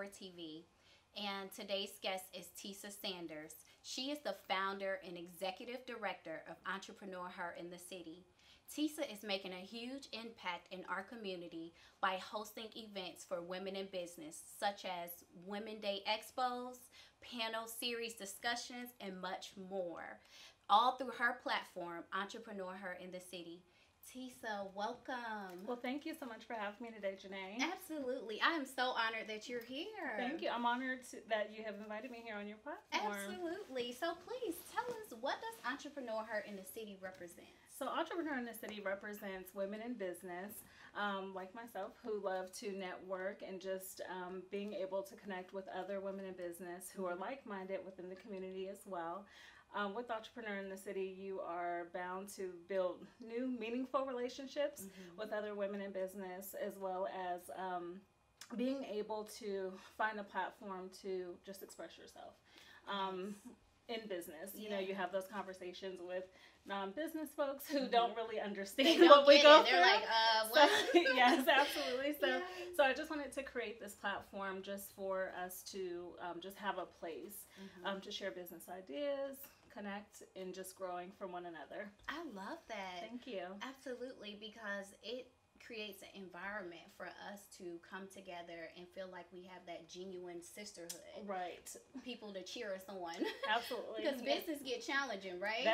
TV. And today's guest is Tisa Sanders. She is the founder and executive director of Entrepreneuher in the city. Tisa is making a huge impact in our community by hosting events for women in business, such as Women Day Expos, panel series discussions, and much more, all through her platform, Entrepreneuher in the City. Tisa, welcome. Well, thank you so much for having me today, Janae. Absolutely. I am so honored that you're here. Thank you. I'm honored that you have invited me here on your platform. Absolutely. So please tell us, what does Entrepreneuher in the City represent? So Entrepreneur in the City represents women in business, like myself, who love to network and just being able to connect with other women in business who are like-minded within the community as well. With Entrepreneur in the City, you are bound to build new, meaningful relationships with other women in business, as well as being able to find a platform to just express yourself in business. You know, you have those conversations with non-business folks who don't really understand what we go through. They're like, what? So, yes, absolutely. So I just wanted to create this platform just for us to just have a place to share business ideas, connect, and just growing from one another. I love that. Thank you. Absolutely, because it creates an environment for us to come together and feel like we have that genuine sisterhood. Right. People to cheer us on. Absolutely. Because business get challenging, right?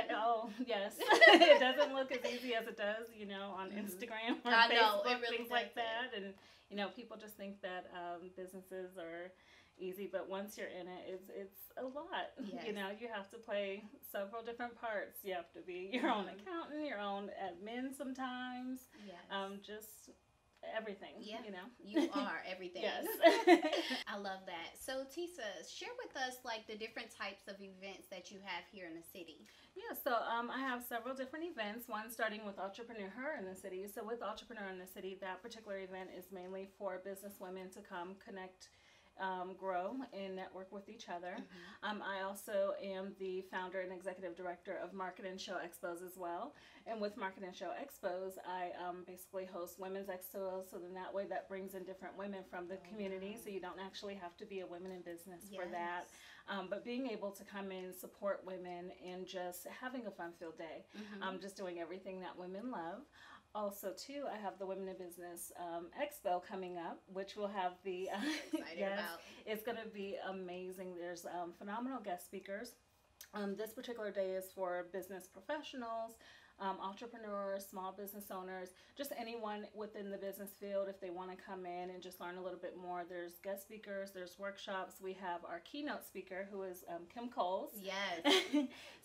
Yes. It doesn't look as easy as it does, you know, on Instagram or Facebook, it really things like that. And, you know, people just think that businesses are easy, but once you're in it, it's a lot. Yes. You know, you have to play several different parts. You have to be your own accountant, your own admin sometimes. Yes. Just everything. Yeah. You know, you are everything. Yes. I love that. So Tisa, share with us like the different types of events that you have here in the city. Yeah, so I have several different events, one starting with Entrepreneuher in the City. So with Entrepreneur in the City, that particular event is mainly for business women to come connect, grow, and network with each other. I also am the founder and executive director of Market and Show Expos as well. And with Market and Show Expos, I basically host women's expos, so then that way that brings in different women from the community, so you don't actually have to be a woman in business for that. But being able to come in, support women, and just having a fun-filled day. Just doing everything that women love. Also, too, I have the Women in Business Expo coming up, which will have the it's going to be amazing. There's phenomenal guest speakers. This particular day is for business professionals, entrepreneurs, small business owners, just anyone within the business field. If they want to come in and just learn a little bit more, there's guest speakers, there's workshops. We have our keynote speaker, who is Kim Coles. Yes.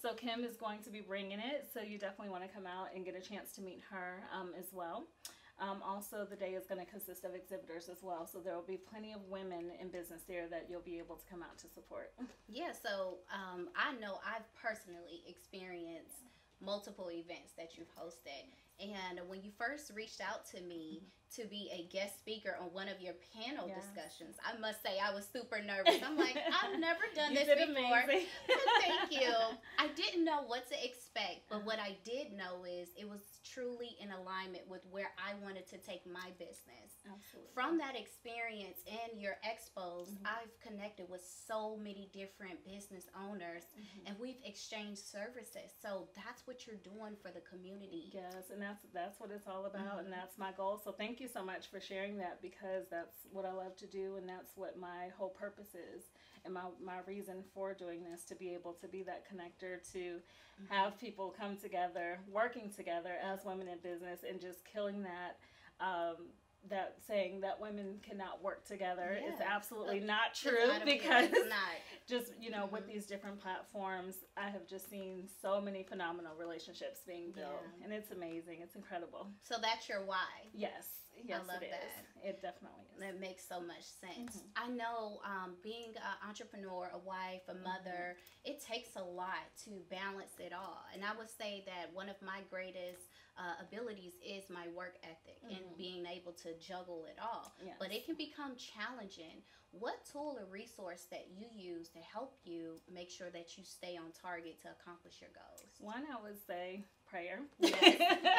So Kim is going to be bringing it, so you definitely want to come out and get a chance to meet her as well. Also, the day is going to consist of exhibitors as well, so there will be plenty of women in business there that you'll be able to come out to support. Yeah, so I know I've personally experienced multiple events that you've hosted, and when you first reached out to me to be a guest speaker on one of your panel discussions, I must say I was super nervous. I'm like, I've never done this before. Thank you. I didn't know what to expect, but what I did know is it was truly in alignment with where I wanted to take my business. Absolutely. From that experience and your expos, I've connected with so many different business owners, and we've exchanged services. So that's what you're doing for the community. Yes, and that's what it's all about, and that's my goal. So thank you so much for sharing that, because that's what I love to do, and that's what my whole purpose is, and my reason for doing this, to be able to be that connector, to have people come together, working together as women in business, and just killing that that saying that women cannot work together. It's absolutely not true, because just, you know, with these different platforms, I have just seen so many phenomenal relationships being built, and it's amazing. It's incredible. So that's your why. Yes, I love it that. is. It definitely is. That makes so much sense. I know being an entrepreneur, a wife, a mother, it takes a lot to balance it all. And I would say that one of my greatest abilities is my work ethic and being able to juggle it all. Yes. But it can become challenging. What tool or resource that you use to help you make sure that you stay on target to accomplish your goals? One, I would say prayer. Yes,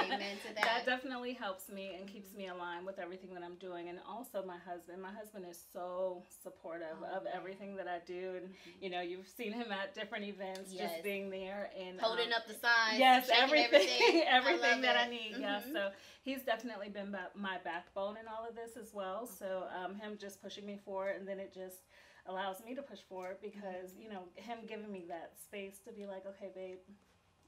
amen to that. That definitely helps me and keeps me aligned with everything that I'm doing. And also my husband. My husband is so supportive of everything that I do. And, you know, you've seen him at different events, just being there and holding up the signs. Yes, everything that I need. Mm-hmm. Yeah, so he's definitely been my backbone in all of this as well. So him just pushing me forward, and then it just allows me to push forward because, you know, him giving me that space to be like, okay, babe,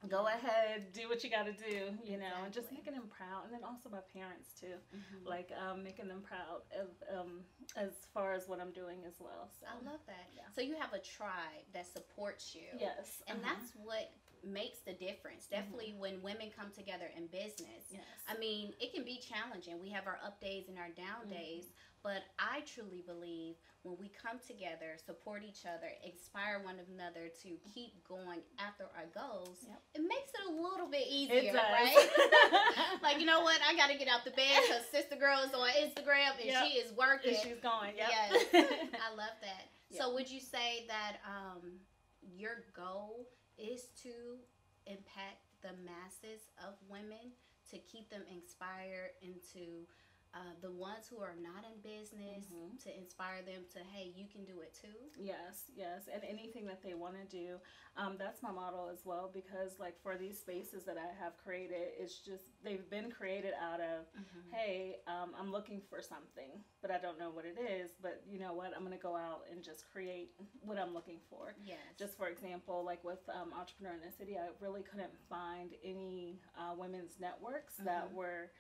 go ahead, do what you got to do, you know, and just making them proud. And then also my parents too, like making them proud of as far as what I'm doing as well. So I love that. Yeah. So you have a tribe that supports you. Yes. And that's what makes the difference. Definitely when women come together in business. Yes. I mean, it can be challenging. We have our up days and our down days, but I truly believe when we come together, support each other, inspire one another to keep going after our goals, it makes it a little bit easier, right? Like, you know what? I got to get out the bed because Sister Girl is on Instagram and she is working. And she's going. Yes. I love that. So would you say that your goal is to impact the masses of women, to keep them inspired into the ones who are not in business, to inspire them to, hey, you can do it too? Yes, and anything that they want to do. That's my model as well, because like for these spaces that I have created, it's just, they've been created out of, hey, I'm looking for something, but I don't know what it is, but you know what, I'm going to go out and just create what I'm looking for. Yes. Just for example, like with Entrepreneur in the City, I really couldn't find any women's networks that were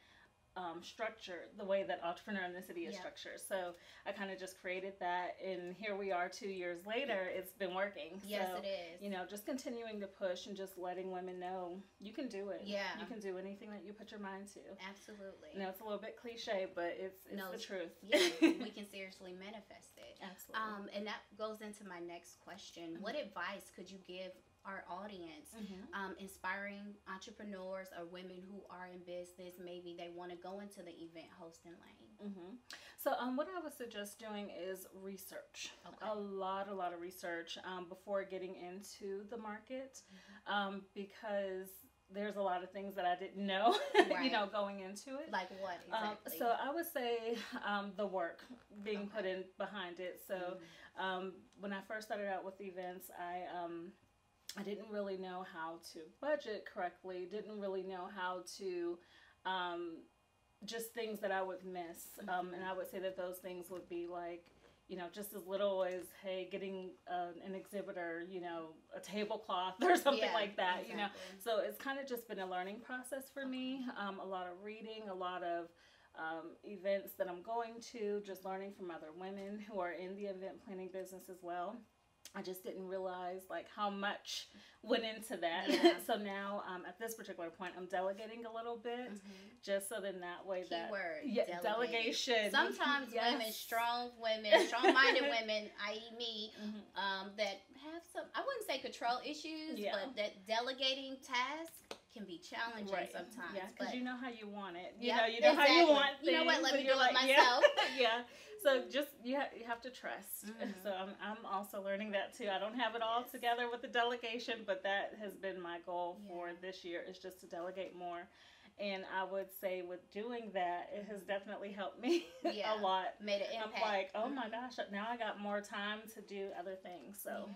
structured the way that Entrepreneur in the City is structured. So I kind of just created that, and here we are 2 years later, it's been working. Yes, so, it is. you know, just continuing to push and just letting women know you can do it. Yeah. You can do anything that you put your mind to. Absolutely. You know, it's a little bit cliche, but it's the truth. Yeah, we can seriously manifest it. Absolutely. And that goes into my next question. What advice could you give our audience, inspiring entrepreneurs or women who are in business? Maybe they want to go into the event hosting lane. So what I would suggest doing is research. A lot of research before getting into the market, because there's a lot of things that I didn't know, you know, going into it. Like what exactly? So I would say the work being put in behind it. So when I first started out with events, I didn't really know how to budget correctly, didn't really know how to, just things that I would miss. And I would say that those things would be like, you know, just as little as, hey, getting an exhibitor, you know, a tablecloth or something like that, you know. So it's kind of just been a learning process for me. A lot of reading, a lot of events that I'm going to, just learning from other women who are in the event planning business as well. I just didn't realize like how much went into that. So now at this particular point, I'm delegating a little bit, just so then that way delegation. Sometimes strong-minded women, i.e. me, that have some, I wouldn't say control issues, but that delegating tasks can be challenging sometimes. Yeah, because you know how you want it. You you know how you want things. You know what? Let me do it like, myself. Yeah. So just you have to trust. So I'm also learning that too. I don't have it all together with the delegation, but that has been my goal for this year, is just to delegate more. And I would say with doing that, it has definitely helped me a lot. Made an impact. I'm like, oh my gosh, now I got more time to do other things. So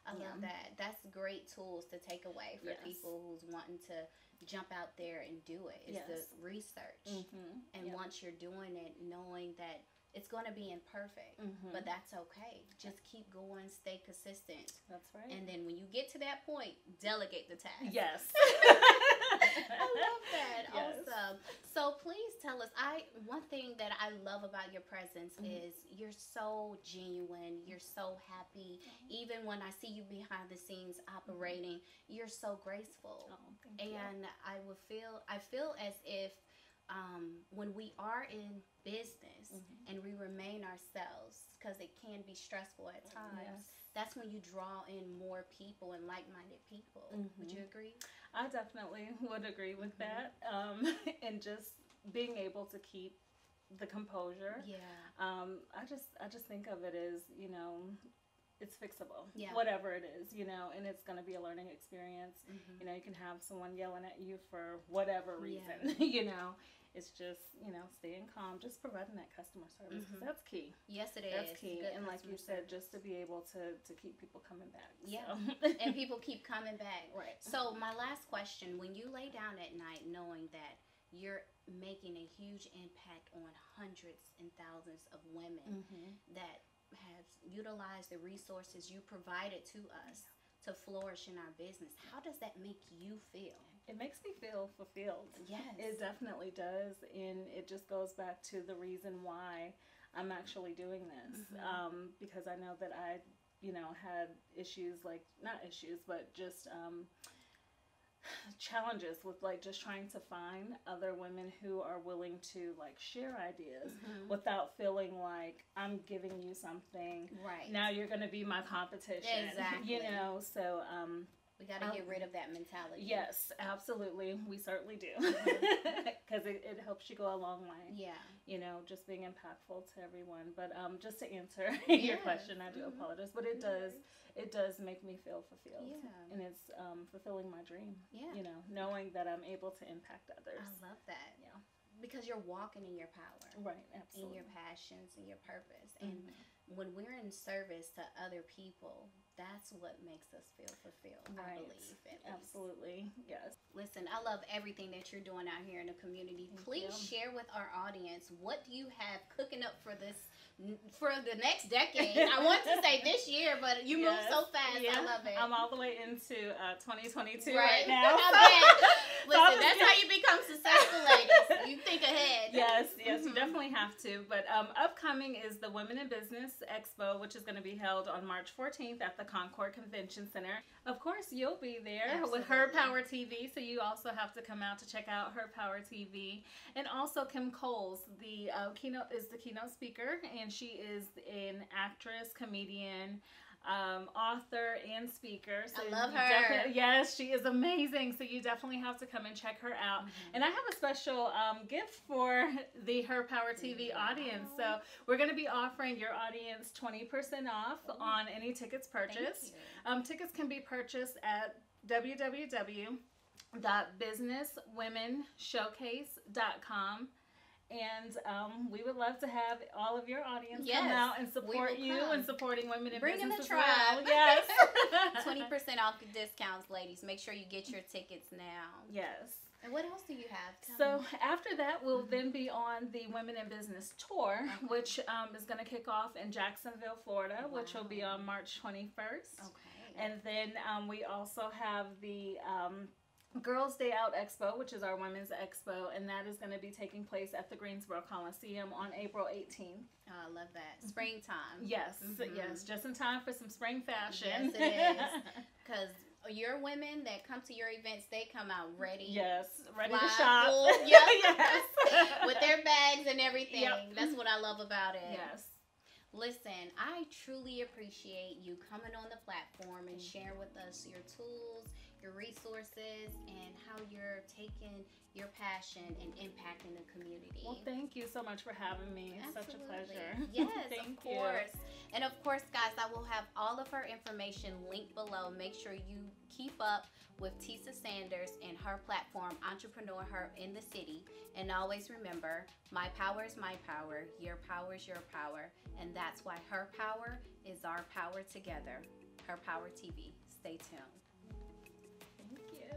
I love that. That's great tools to take away for people who's wanting to jump out there and do it. It's the research. And once you're doing it, knowing that it's going to be imperfect, but that's okay. Just keep going, stay consistent. That's right. And then when you get to that point, delegate the task. Yes. I love that. Awesome. So please tell us, one thing that I love about your presence is you're so genuine, you're so happy. Even when I see you behind the scenes operating, you're so graceful. Thank you. And I feel as if when we are in business and we remain ourselves, because it can be stressful at times, that's when you draw in more people and like-minded people. Would you agree? I definitely would agree with that. And just being able to keep the composure. I just think of it as, you know, it's fixable, Yeah. whatever it is, you know, and it's going to be a learning experience. Mm-hmm. You know, you can have someone yelling at you for whatever reason, Yeah. you know. It's just, you know, staying calm, just providing that customer service, because that's key. Yes, it is. That's key. Good And like you said, service. just to be able to keep people coming back. Yeah. So. And people keep coming back. Right. So my last question, when you lay down at night knowing that you're making a huge impact on hundreds and thousands of women that have utilized the resources you provided to us to flourish in our business, how does that make you feel? It makes me feel fulfilled. Yes. It definitely does. And it just goes back to the reason why I'm actually doing this. Because I know that I, you know, had issues, like, not issues, but just challenges with, like, just trying to find other women who are willing to, like, share ideas without feeling like I'm giving you something. Right. Now you're going to be my competition. Exactly. You know, so we got to get rid of that mentality. yes, absolutely. We certainly do. Because it helps you go a long way. Yeah. You know, just being impactful to everyone. But just to answer your question, I do apologize. But it does make me feel fulfilled. Yeah. And it's fulfilling my dream. Yeah. You know, knowing that I'm able to impact others. I love that. Yeah. Because you're walking in your power. Right, In absolutely. your passions and your purpose. And when we're in service to other people, that's what makes us feel fulfilled, I believe. At least. Absolutely, yes. Listen, I love everything that you're doing out here in the community. Please share with our audience, what do you have cooking up for the next decade? I want to say this year, but you move so fast. I love it. I'm all the way into 2022 right now. Listen, that's how you become successful, ladies. You think ahead. Yes, you definitely have to. But upcoming is the Women in Business Expo, which is going to be held on March 14th at the Concord Convention Center. Of course, you'll be there with Her Power TV, so you also have to come out to check out Her Power TV. And also Kim Coles, the keynote speaker, and she is an actress, comedian, author, and speaker. So I love her. Yes, she is amazing. So you definitely have to come and check her out. And I have a special gift for the Her Power TV audience. So we're going to be offering your audience 20% off on any tickets purchased. Tickets can be purchased at www.businesswomenshowcase.com. And we would love to have all of your audience come out and support you and supporting women in Bring business in the as tribe. well. Yes. 20% off discounts, ladies. Make sure you get your tickets now. Yes. And what else do you have? So after that, we'll then be on the Women in Business Tour, which is going to kick off in Jacksonville, Florida, which will be on March 21st. Okay. And then we also have the Girls Day Out Expo, which is our women's expo, and that is going to be taking place at the Greensboro Coliseum on April 18th. Oh, I love that. Springtime. Yes, yes, just in time for some spring fashion. Yes, it is. Because your women that come to your events, they come out ready. Yes, ready fly, to shop. Full, yep. Yes. With their bags and everything. Yep. That's what I love about it. Yes. Listen, I truly appreciate you coming on the platform and sharing with us your tools, your resources, and how you're taking your passion and impacting the community. Well, thank you so much for having me. It's such a pleasure. Yes, Thank of course. you. And of course, guys, I will have all of her information linked below. Make sure you keep up with Tisa Sanders and her platform, Entrepreneuher in the City. And always remember, my power is my power, your power is your power, and that's why her power is our power together. Her Power TV. Stay tuned. Thank you.